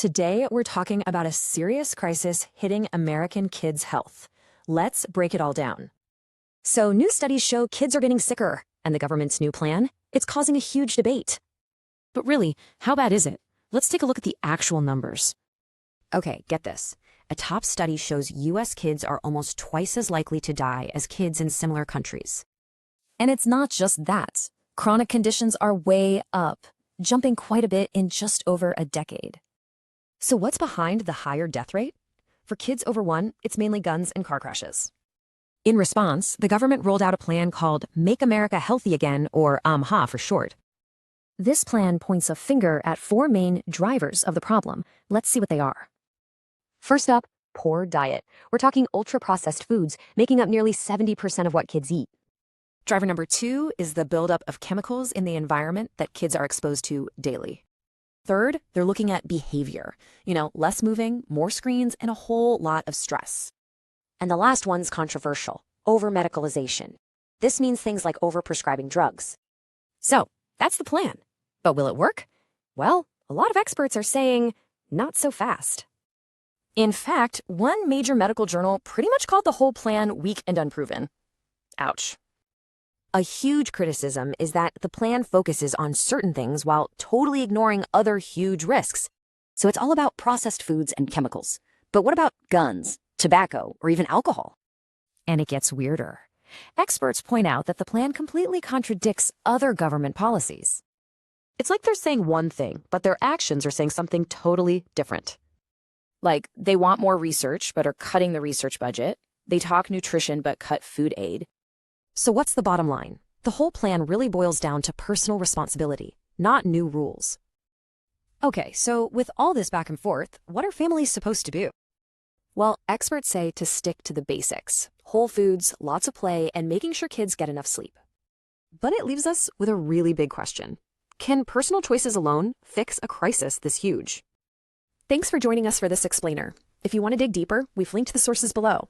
Today, we're talking about a serious crisis hitting American kids' health. Let's break it all down. So, new studies show kids are getting sicker, and the government's new plan, it's causing a huge debate. But really, how bad is it? Let's take a look at the actual numbers. Okay, get this. A top study shows U.S. kids are almost twice as likely to die as kids in similar countries. And it's not just that. Chronic conditions are way up, jumping quite a bit in just over a decade. So what's behind the higher death rate? For kids over 1, it's mainly guns and car crashes. In response, the government rolled out a plan called Make America Healthy Again, or MAHA for short. This plan points a finger at 4 main drivers of the problem. Let's see what they are. First up, poor diet. We're talking ultra-processed foods, making up nearly 70% of what kids eat. Driver number 2 is the buildup of chemicals in the environment that kids are exposed to daily. Third, they're looking at behavior. Less moving, more screens, and a whole lot of stress. And the last one's controversial: over-medicalization. This means things like over-prescribing drugs. So, that's the plan. But will it work? Well, a lot of experts are saying not so fast. In fact, one major medical journal pretty much called the whole plan weak and unproven. Ouch. A huge criticism is that the plan focuses on certain things while totally ignoring other huge risks. So it's all about processed foods and chemicals. But what about guns, tobacco, or even alcohol? And it gets weirder. Experts point out that the plan completely contradicts other government policies. It's like they're saying one thing, but their actions are saying something totally different. Like, they want more research, but are cutting the research budget. They talk nutrition, but cut food aid. So what's the bottom line? The whole plan really boils down to personal responsibility, not new rules. Okay, so with all this back and forth, what are families supposed to do? Well, experts say to stick to the basics: whole foods, lots of play, and making sure kids get enough sleep. But it leaves us with a really big question. Can personal choices alone fix a crisis this huge? Thanks for joining us for this explainer. If you want to dig deeper, we've linked the sources below.